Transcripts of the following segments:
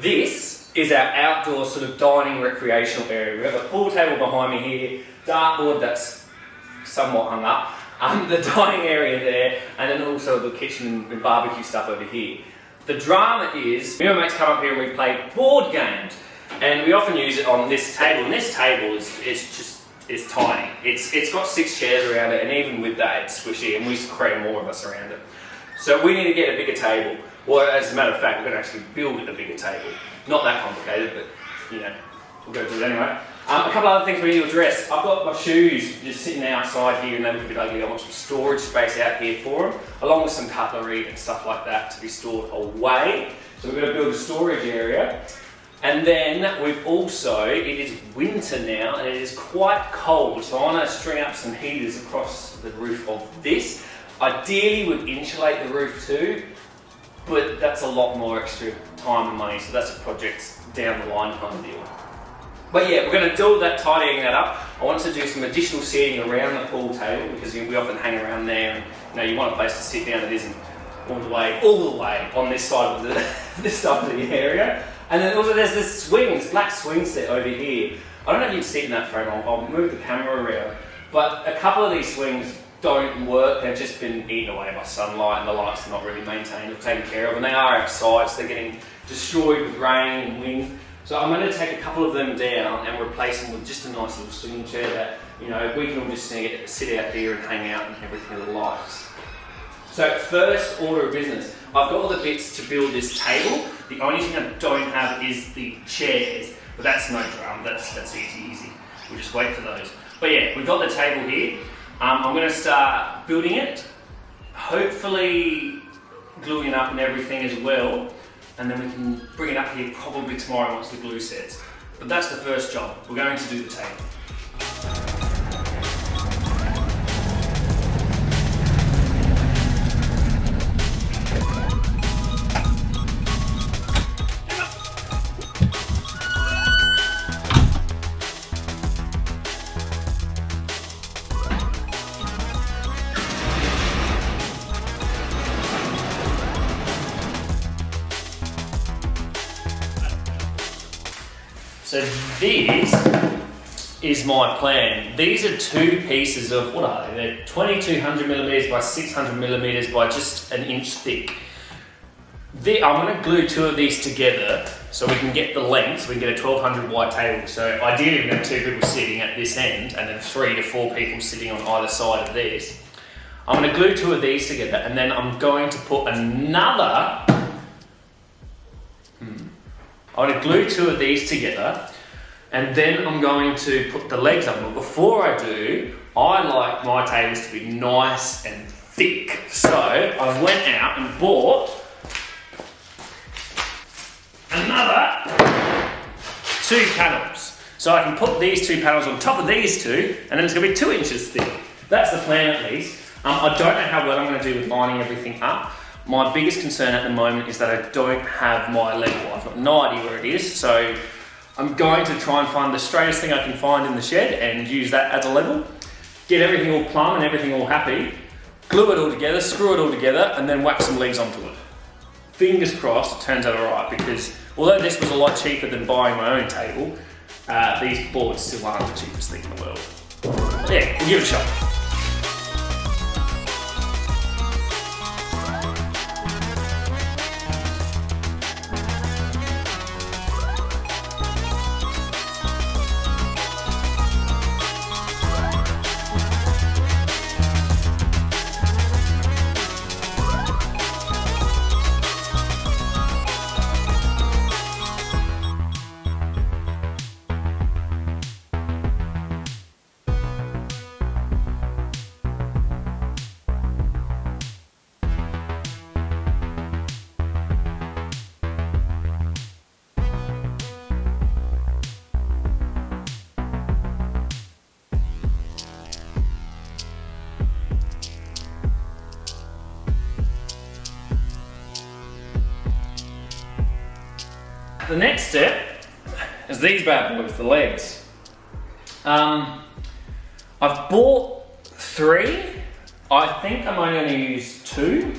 This is our outdoor sort of dining recreational area. We have a pool table behind me here, dartboard that's somewhat hung up, the dining area there, and then also the kitchen and barbecue stuff over here. The drama is, me and my mates come up here and we play board games, and we often use it on this table, and this table is tiny. It's got 6 chairs around it, and even with that it's squishy, and we create more of us around it. So we need to get a bigger table. Well, as a matter of fact, we're going to actually build a bigger table. Not that complicated, but you know, we'll go through it anyway. A couple other things we need to address. I've got my shoes just sitting outside here and they look a bit ugly. I want some storage space out here for them, along with some cutlery and stuff like that to be stored away. So we're going to build a storage area. And then we've also, it is winter now and it is quite cold, so I want to string up some heaters across the roof of this. Ideally we'd insulate the roof too, but that's a lot more extra time and money, so that's a project down the line kind of deal. But yeah, we're going to do all that, tidying that up. I want to do some additional seating around the pool table because we often hang around there, and you know, you want a place to sit down that isn't all the way on this side of this side of the area. And then also there's this black swing set over here. I don't know if you can see it in that frame. I'll move the camera around, but a couple of these swings don't work. They've just been eaten away by sunlight, and the lights are not really maintained or taken care of, and they are outside, so they're getting destroyed with rain and wind. So I'm going to take a couple of them down and replace them with just a nice little swinging chair that, you know, we can all just sit out here and hang out and everything that likes. So first order of business, I've got all the bits to build this table. The only thing I don't have is the chairs, but that's no drama. That's easy. We'll just wait for those. But yeah, we've got the table here. I'm going to start building it, hopefully gluing it up and everything as well, and then we can bring it up here probably tomorrow once the glue sets. But that's the first job. We're going to do the table. So this is my plan. These are 2 pieces of, what are they? They're 2200 millimeters by 600 millimeters by just an inch thick. I'm going to glue 2 of these together so we can get the length, so we can get a 1200 wide table. So ideally we're going to have 2 people sitting at this end and then 3 to 4 people sitting on either side of this. I'm going to glue 2 of these together, and then I'm going to put another I'm going to glue 2 of these together, and then I'm going to put the legs up. But before I do, I like my tables to be nice and thick. So I went out and bought another 2 panels. So I can put these 2 panels on top of these 2, and then it's going to be 2 inches thick. That's the plan at least. I don't know how well I'm going to do with lining everything up. My biggest concern at the moment is that I don't have my level. I've got no idea where it is, so I'm going to try and find the straightest thing I can find in the shed and use that as a level. Get everything all plumb and everything all happy, glue it all together, screw it all together, and then whack some legs onto it. Fingers crossed it turns out alright, because although this was a lot cheaper than buying my own table, these boards still aren't the cheapest thing in the world. Yeah, we'll give it a shot. The next step is these bad boys, the legs. I've bought 3. I think I'm only going to use 2,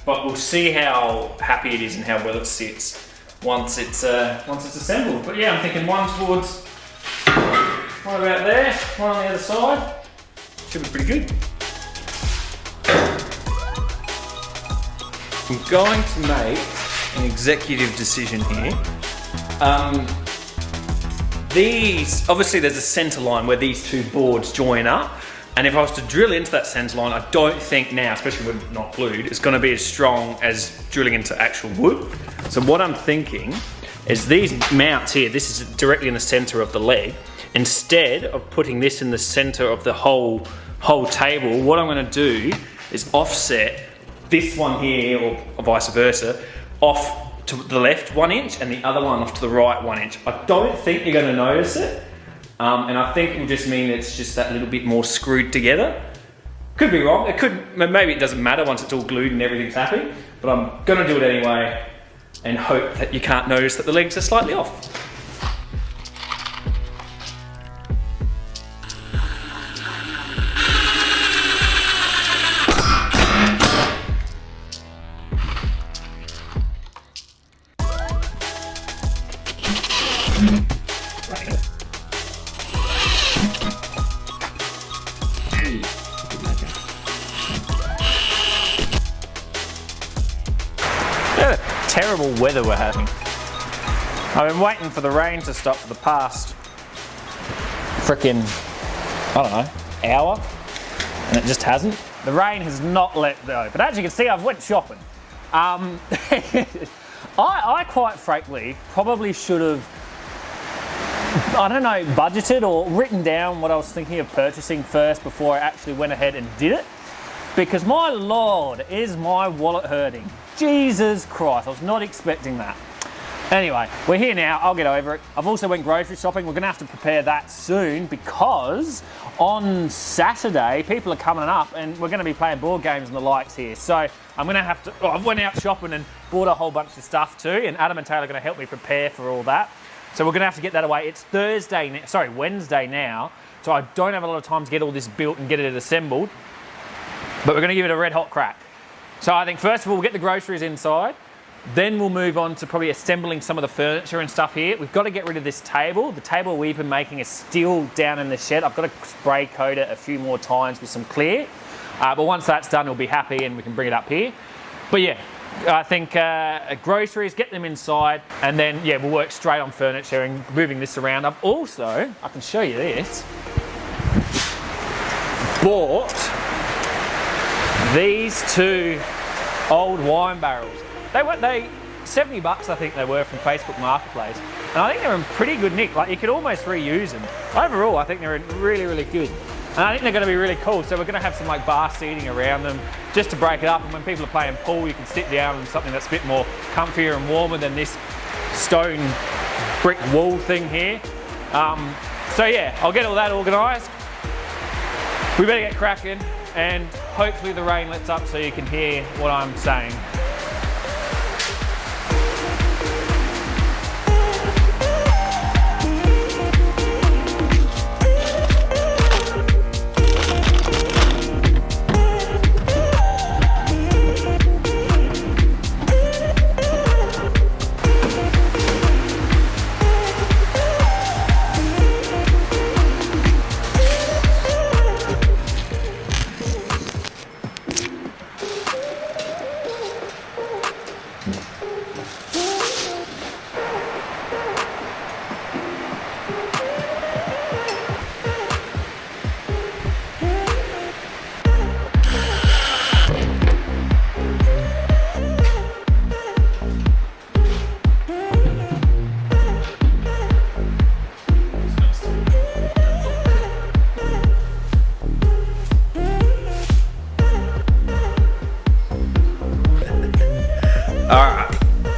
but we'll see how happy it is and how well it sits. once it's assembled. But yeah, I'm thinking one towards, one about there, one on the other side. Should be pretty good. I'm going to make an executive decision here. These, obviously there's a centre line where these two boards join up, and if I was to drill into that centre line, I don't think now, especially when not glued, it's going to be as strong as drilling into actual wood. So what I'm thinking is these mounts here, this is directly in the centre of the leg. Instead of putting this in the centre of the whole table, what I'm going to do is offset this one here, or vice versa, off to the left 1 inch and the other one off to the right 1 inch. I don't think you're going to notice it, and I think it will just mean it's just that little bit more screwed together. Could be wrong. It could, maybe it doesn't matter once it's all glued and everything's happy, but I'm going to do it anyway and hope that you can't notice that the legs are slightly off. Terrible weather we're having. I've been waiting for the rain to stop for the past frickin', I don't know, hour, and it just hasn't. The rain has not let go, but as you can see, I've went shopping. I quite frankly probably should have, I don't know, budgeted or written down what I was thinking of purchasing first before I actually went ahead and did it. Because my lord, is my wallet hurting. Jesus Christ, I was not expecting that. Anyway, we're here now, I'll get over it. I've also went grocery shopping. We're gonna have to prepare that soon because on Saturday, people are coming up and we're gonna be playing board games and the likes here. So I'm gonna have to, I went out shopping and bought a whole bunch of stuff too, and Adam and Taylor are gonna help me prepare for all that. So we're gonna have to get that away. It's Wednesday now, so I don't have a lot of time to get all this built and get it assembled. But we're going to give it a red hot crack. So I think first of all, we'll get the groceries inside. Then we'll move on to probably assembling some of the furniture and stuff here. We've got to get rid of this table. The table we've been making is still down in the shed. I've got to spray coat it a few more times with some clear. But once that's done, we'll be happy and we can bring it up here. But yeah, I think groceries, get them inside. And then, yeah, we'll work straight on furniture and moving this around. I've also, I can show you this, bought these two old wine barrels. They 70 bucks I think they were from Facebook Marketplace. And I think they're in pretty good nick. Like you could almost reuse them. Overall, I think they're really, really good. And I think they're going to be really cool. So we're going to have some like bar seating around them just to break it up. And when people are playing pool, you can sit down on something that's a bit more comfier and warmer than this stone brick wall thing here. So yeah, I'll get all that organised. We better get cracking. And hopefully the rain lets up so you can hear what I'm saying.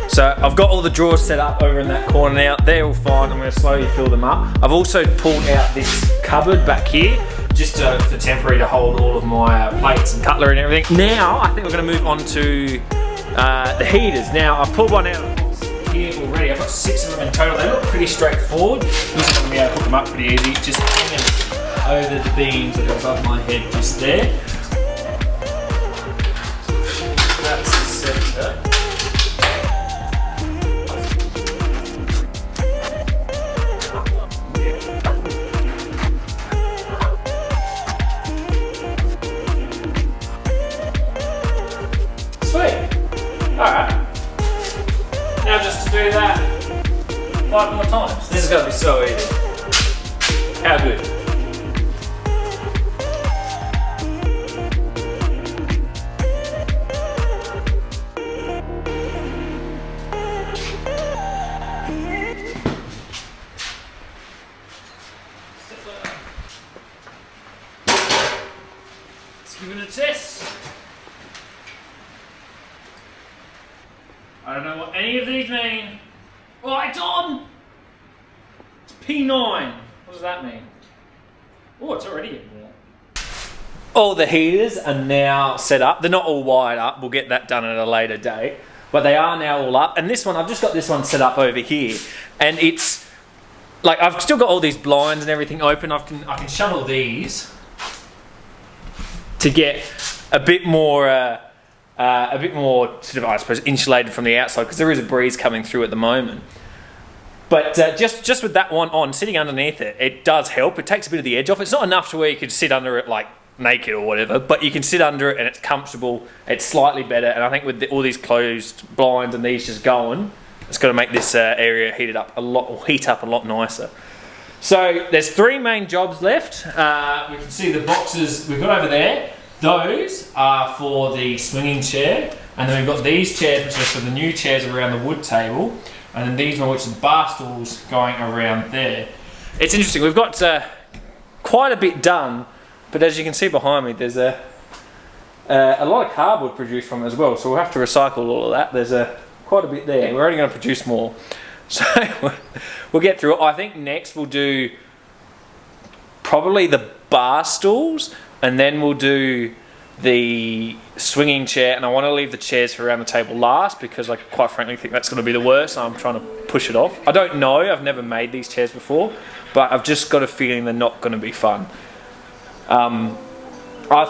So I've got all the drawers set up over in that corner now. They're all fine. I'm going to slowly fill them up. I've also pulled out this cupboard back here, just for temporary to hold all of my plates and cutlery and everything. Now I think we're going to move on to the heaters. Now I've pulled one out here already. I've got 6 of them in total. They look pretty straightforward. Looks like I'm going to be able to put them up pretty easy. Just hanging over the beams that are above my head just there. That's the centre. 5 more times. This is going to be so easy. How good? Let's give it a test. I don't know what any of these mean. Oh, it's on! It's P9. What does that mean? Oh, it's already in there. All the heaters are now set up. They're not all wired up. We'll get that done at a later date. But they are now all up. And this one, I've just got this one set up over here. And it's, like, I've still got all these blinds and everything open. I can shuttle these to get a bit more sort of, I suppose, insulated from the outside, because there is a breeze coming through at the moment. But just with that one on, sitting underneath it, it does help. It takes a bit of the edge off. It's not enough to where you could sit under it like naked or whatever, but you can sit under it and it's comfortable. It's slightly better, and I think with all these closed blinds and these just going, it's going to make this area heat up a lot nicer. So there's 3 main jobs left. We can see the boxes we've got over there. Those are for the swinging chair, and then we've got these chairs, which are for the new chairs around the wood table, and then these one, which is bar stools, going around there. It's interesting, we've got quite a bit done, but as you can see behind me, there's a lot of cardboard produced from it as well, so we'll have to recycle all of that. There's quite a bit there. We're only going to produce more, so we'll get through it. I think next we'll do probably the bar stools, and then we'll do the swinging chair, and I want to leave the chairs for around the table last, because I quite frankly think that's going to be the worst. I'm trying to push it off. I don't know, I've never made these chairs before, but I've just got a feeling they're not going to be fun. I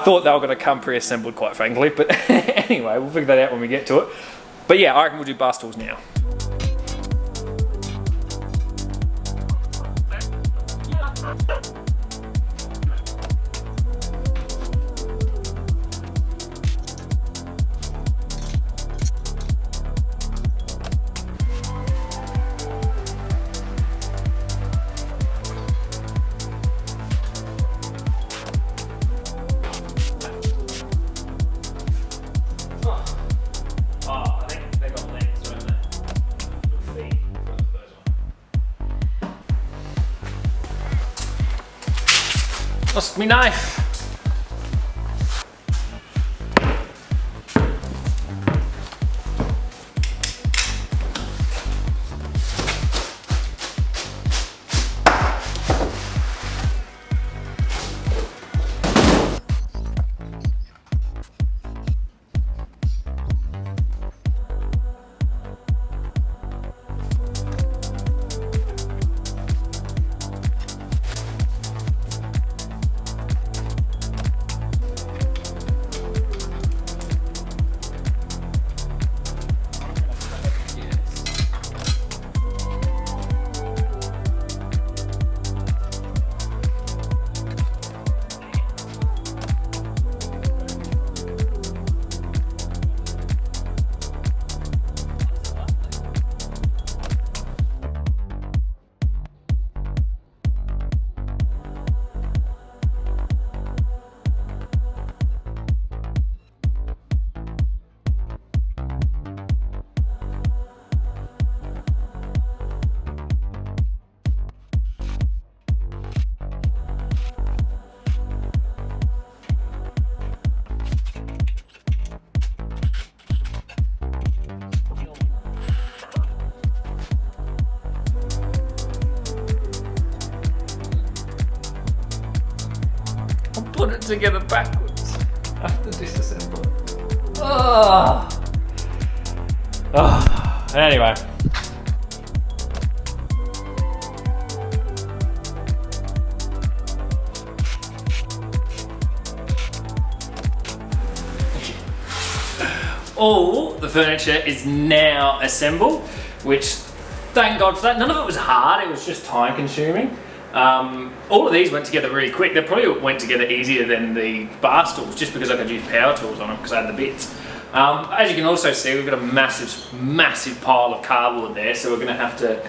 thought they were going to come pre-assembled, quite frankly, but anyway, we'll figure that out when we get to it. But yeah, I reckon we'll do bar stools now. Lost me knife. Put it together backwards after disassembly. Oh. Anyway. All the furniture is now assembled, which, thank God for that. None of it was hard, it was just time consuming. All of these went together really quick. They probably went together easier than the bar stools, just because I could use power tools on them because I had the bits. As you can also see, we've got a massive pile of cardboard there, so we're going to have to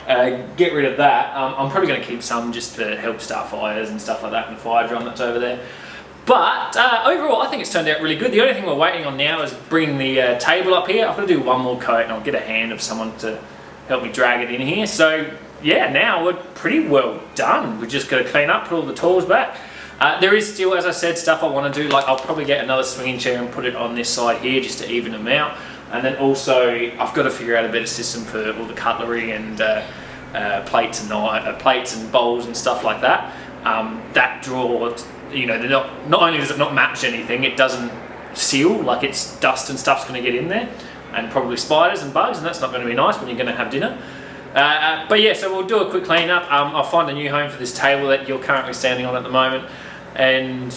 get rid of that. I'm probably going to keep some just to help start fires and stuff like that in the fire drum that's over there. But overall, I think it's turned out really good. The only thing we're waiting on now is bringing the table up here. I've got to do one more coat and I'll get a hand of someone to help me drag it in here. So yeah, now we're pretty well done. We've just got to clean up, put all the tools back. There is still, as I said, stuff I want to do. Like I'll probably get another swinging chair and put it on this side here just to even them out. And then also, I've got to figure out a better system for all the cutlery and plates and bowls and stuff like that. That drawer, you know, not only does it not match anything, it doesn't seal, like it's dust and stuff's going to get in there, and probably spiders and bugs, and that's not going to be nice when you're going to have dinner. But yeah, so we'll do a quick clean up. I'll find a new home for this table that you're currently standing on at the moment, and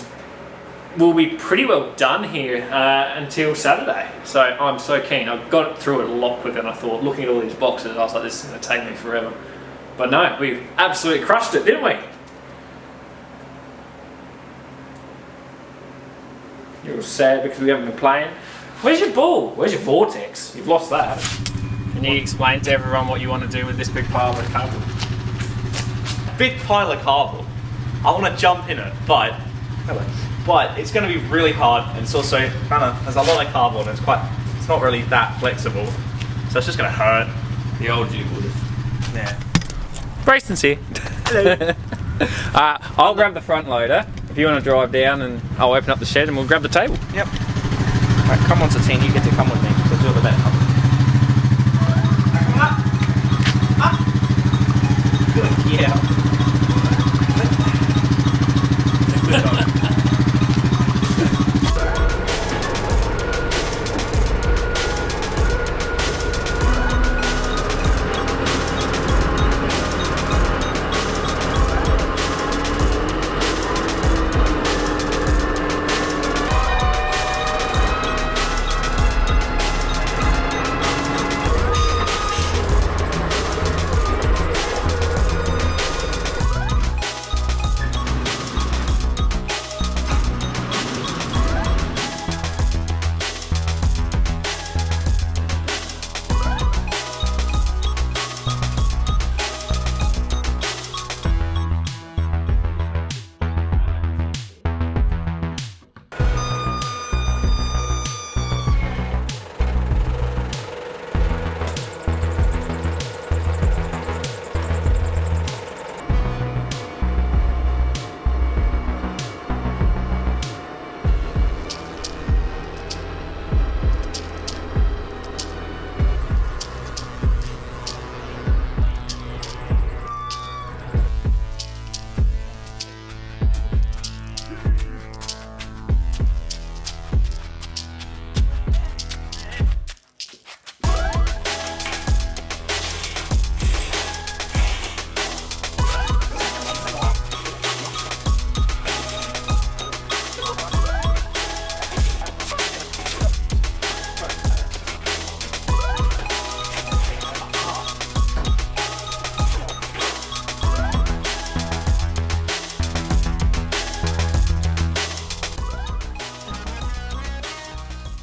we'll be pretty well done here until Saturday. So I'm so keen. I got through it a lot quicker than I thought. Looking at all these boxes, I was like, this is going to take me forever. But no, we've absolutely crushed it, didn't we? You're all sad because we haven't been playing. Where's your ball? Where's your vortex? You've lost that. Can you explain to everyone what you want to do with this big pile of cardboard? Big pile of cardboard. I want to jump in it, but it's going to be really hard, and it's also kind of, there's a lot of cardboard and it's not really that flexible, so it's just going to hurt. The old you would have. Yeah. Brayson's here. Hello. I'll grab the front loader if you want to drive down, and I'll open up the shed and we'll grab the table. Yep. Right, come on, Catan, you get to come with me. We'll do the better. Up. Good, yeah. Good dog.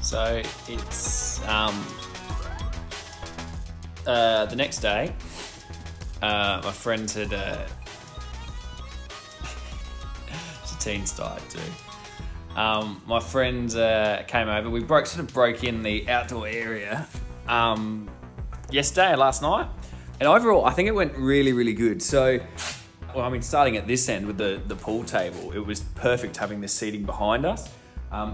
So it's the next day. My friends had Catane's died too. My friends came over. We broke in the outdoor area yesterday, last night, and overall I think it went really, really good. So, well, I mean, starting at this end with the pool table, it was perfect having this seating behind us.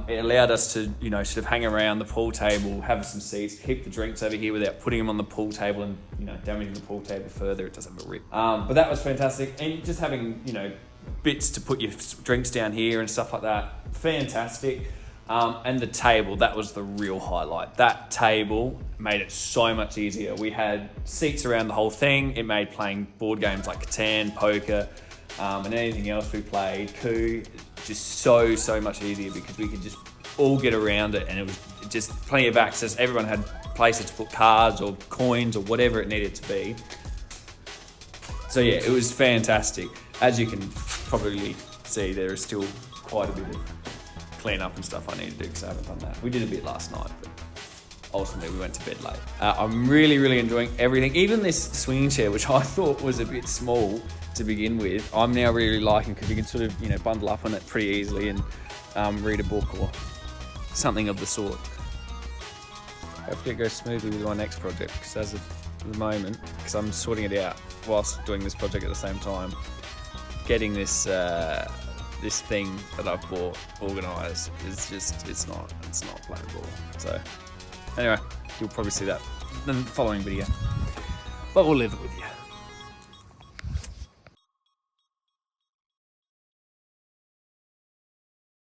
It allowed us to, you know, sort of hang around the pool table, have some seats, keep the drinks over here without putting them on the pool table and, you know, damaging the pool table further. It doesn't have a rip. But that was fantastic. And just having, you know, bits to put your drinks down here and stuff like that, fantastic. And the table, that was the real highlight. That table made it so much easier. We had seats around the whole thing. It made playing board games like Catan, poker, and anything else we played, coup, just so much easier because we could just all get around it, and it was just plenty of access. Everyone had places to put cards or coins or whatever it needed to be. So yeah, it was fantastic. As you can probably see, there is still quite a bit of clean up and stuff I need to do because I haven't done that. We did a bit last night, but ultimately we went to bed late. I'm really enjoying everything. Even this swinging chair, which I thought was a bit small to begin with, I'm now really liking because you can sort of, you know, bundle up on it pretty easily and read a book or something of the sort. Hopefully it goes smoothly with my next project, because as of the moment, because I'm sorting it out whilst doing this project at the same time, getting this this thing that I've bought organised is just, it's not plain ball. So anyway, you'll probably see that in the following video, but we'll leave it with you.